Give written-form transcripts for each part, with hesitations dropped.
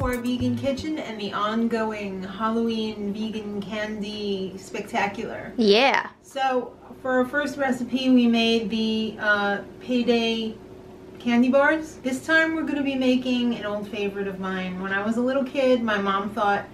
our vegan kitchen and the ongoing Halloween vegan candy spectacular. Yeah. So for our first recipe, we made the payday candy bars. This time we're going to be making an old favorite of mine. When I was a little kid, my mom thought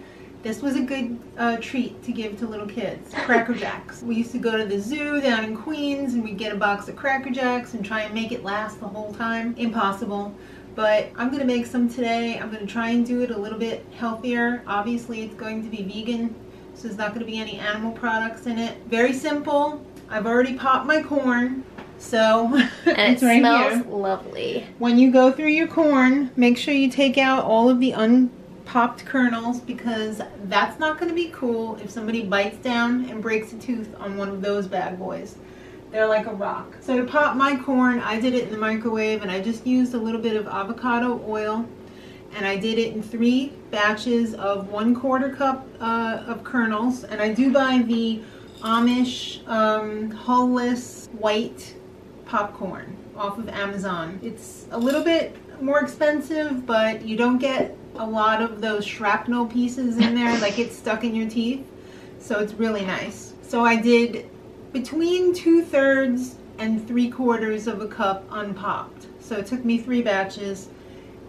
this was a good treat to give to little kids. Cracker Jacks. We used to go to the zoo down in Queens and we'd get a box of Cracker Jacks and try and make it last the whole time. Impossible. But I'm going to make some today. I'm going to try and do it a little bit healthier. Obviously it's going to be vegan, so there's not going to be any animal products in it. Very simple. I've already popped my corn. So and it's it right smells here. Lovely. When you go through your corn, make sure you take out all of the unpopped kernels, because that's not going to be cool if somebody bites down and breaks a tooth on one of those bad boys. They're like a rock. So to pop my corn, I did it in the microwave, and I just used a little bit of avocado oil, and I did it in 3 batches of 1/4 cup of kernels. And I do buy the Amish hull-less white popcorn off of Amazon. It's a little bit more expensive, but you don't get a lot of those shrapnel pieces in there, like it's stuck in your teeth. So it's really nice. So I did between 2/3 and 3/4 of a cup unpopped. So it took me 3 batches.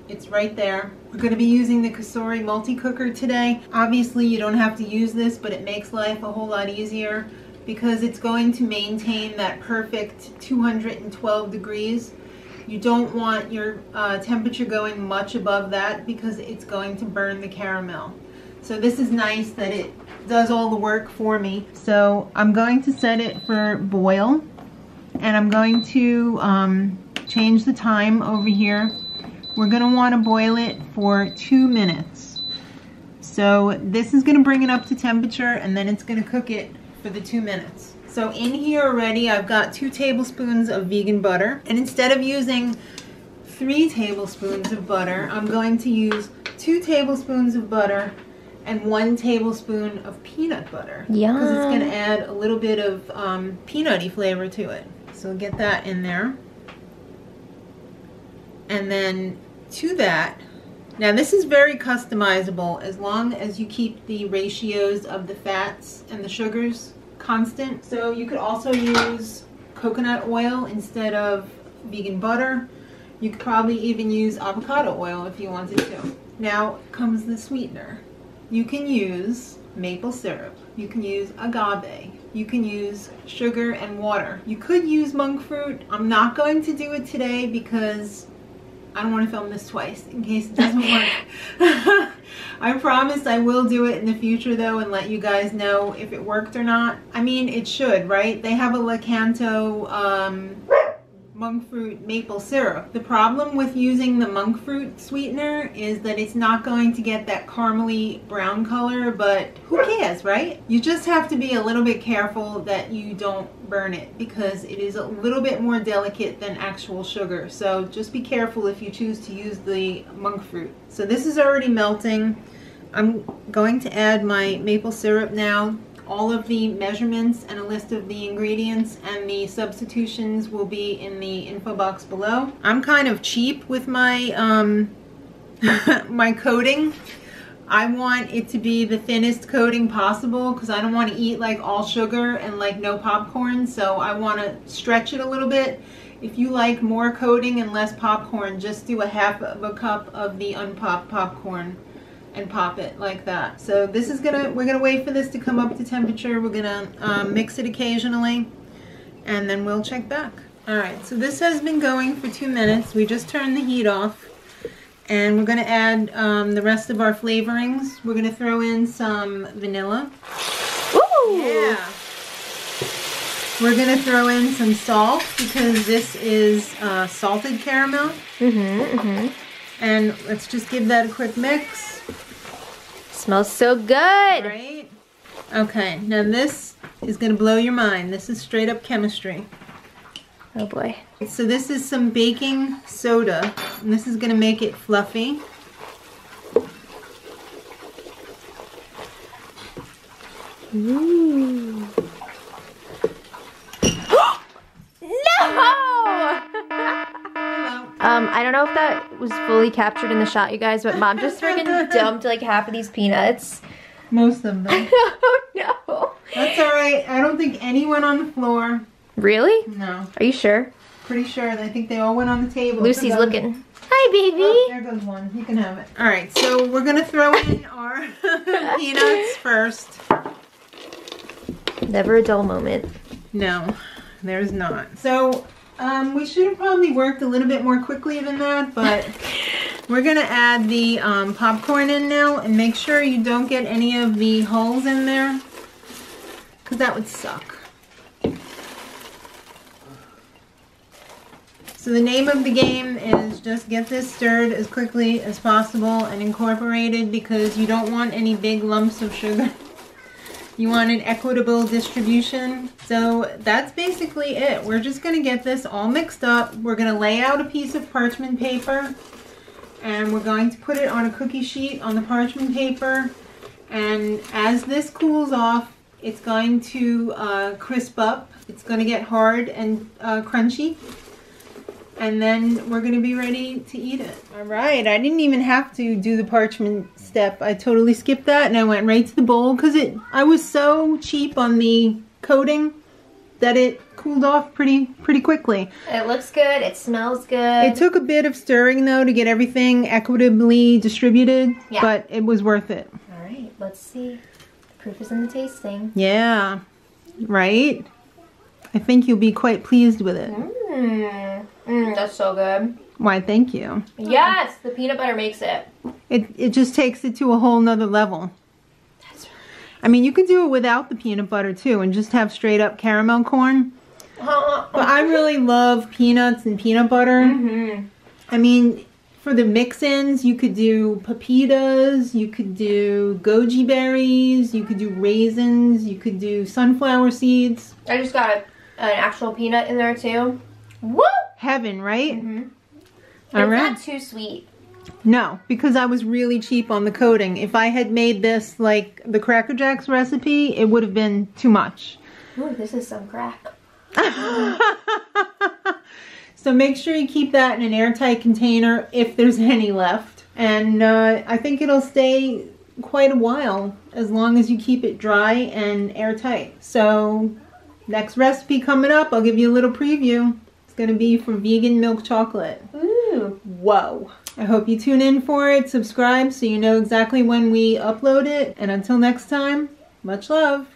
It's right there. We're going to be using the Cosori multi-cooker today. Obviously you don't have to use this, but it makes life a whole lot easier because it's going to maintain that perfect 212 degrees. You don't want your temperature going much above that because it's going to burn the caramel. So this is nice that it does all the work for me. So I'm going to set it for boil, and I'm going to change the time over here. We're going to want to boil it for 2 minutes. So this is going to bring it up to temperature, and then it's going to cook it for the 2 minutes. So in here already I've got 2 tablespoons of vegan butter, and instead of using 3 tablespoons of butter, I'm going to use 2 tablespoons of butter and 1 tablespoon of peanut butter. Yum. Because it's going to add a little bit of peanutty flavor to it. So we'll get that in there. And then to that, now this is very customizable as long as you keep the ratios of the fats and the sugars constant. So you could also use coconut oil instead of vegan butter. You could probably even use avocado oil if you wanted to. Now comes the sweetener. You can use maple syrup. You can use agave. You can use sugar and water. You could use monk fruit. I'm not going to do it today because I don't want to film this twice in case it doesn't work. I promise I will do it in the future though and let you guys know if it worked or not. I mean, it should, right? They have a Lakanto monk fruit maple syrup. The problem with using the monk fruit sweetener is that it's not going to get that caramely brown color, but who cares, right? You just have to be a little bit careful that you don't burn it because it is a little bit more delicate than actual sugar. So just be careful if you choose to use the monk fruit. So this is already melting. I'm going to add my maple syrup now. All of the measurements and a list of the ingredients and the substitutions will be in the info box below. I'm kind of cheap with my my coating. I want it to be the thinnest coating possible because I don't want to eat like all sugar and like no popcorn, so I want to stretch it a little bit. If you like more coating and less popcorn, just do a half of a cup of the unpopped popcorn and pop it like that. So this is we're gonna wait for this to come up to temperature. We're gonna mix it occasionally and then we'll check back. All right, so this has been going for 2 minutes. We just turned the heat off and we're gonna add the rest of our flavorings. We're gonna throw in some vanilla. Ooh. Yeah. We're gonna throw in some salt because this is salted caramel. And let's just give that a quick mix. Smells so good. Right? Okay, now this is going to blow your mind. This is straight up chemistry. Oh boy. So this is some baking soda, and this is going to make it fluffy. Ooh. No! I don't know if that was fully captured in the shot, you guys, but Mom just freaking dumped like half of these peanuts. Most of them. Oh no. That's alright. I don't think any went on the floor. Really? No. Are you sure? Pretty sure. I think they all went on the table. Lucy's looking. Hi, baby. Oh, there goes one. You can have it. Alright, so we're going to throw in our peanuts first. Never a dull moment. No, there's not. So, we should have probably worked a little bit more quickly than that, but we're going to add the popcorn in now, and make sure you don't get any of the holes in there, because that would suck. So the name of the game is just get this stirred as quickly as possible and incorporated, because you don't want any big lumps of sugar. You want an equitable distribution. So that's basically it. We're just going to get this all mixed up. We're going to lay out a piece of parchment paper, and we're going to put it on a cookie sheet on the parchment paper. And as this cools off, it's going to crisp up. It's going to get hard and crunchy. And then we're going to be ready to eat it. All right, I didn't even have to do the parchment step. I totally skipped that and I went right to the bowl because I was so cheap on the coating that it cooled off pretty quickly. It looks good. It smells good. It took a bit of stirring though to get everything equitably distributed, but it was worth it. All right, let's see. The proof is in the tasting. Yeah, right? I think you'll be quite pleased with it. That's so good. Why, thank you. Yes, the peanut butter makes it. It just takes it to a whole nother level. That's right. I mean, you could do it without the peanut butter too and just have straight up caramel corn. But I really love peanuts and peanut butter. I mean, for the mix-ins, you could do pepitas, you could do goji berries, you could do raisins, you could do sunflower seeds. I just got an actual peanut in there too. Woo! Heaven, right? All right. It's not too sweet. No, because I was really cheap on the coating. If I had made this like the Cracker Jacks recipe, it would have been too much. Ooh, this is some crack. So make sure you keep that in an airtight container if there's any left. And I think it'll stay quite a while as long as you keep it dry and airtight. So next recipe coming up, I'll give you a little preview. It's going to be for vegan milk chocolate. Ooh. Whoa. I hope you tune in for it. Subscribe so you know exactly when we upload it. And until next time, much love.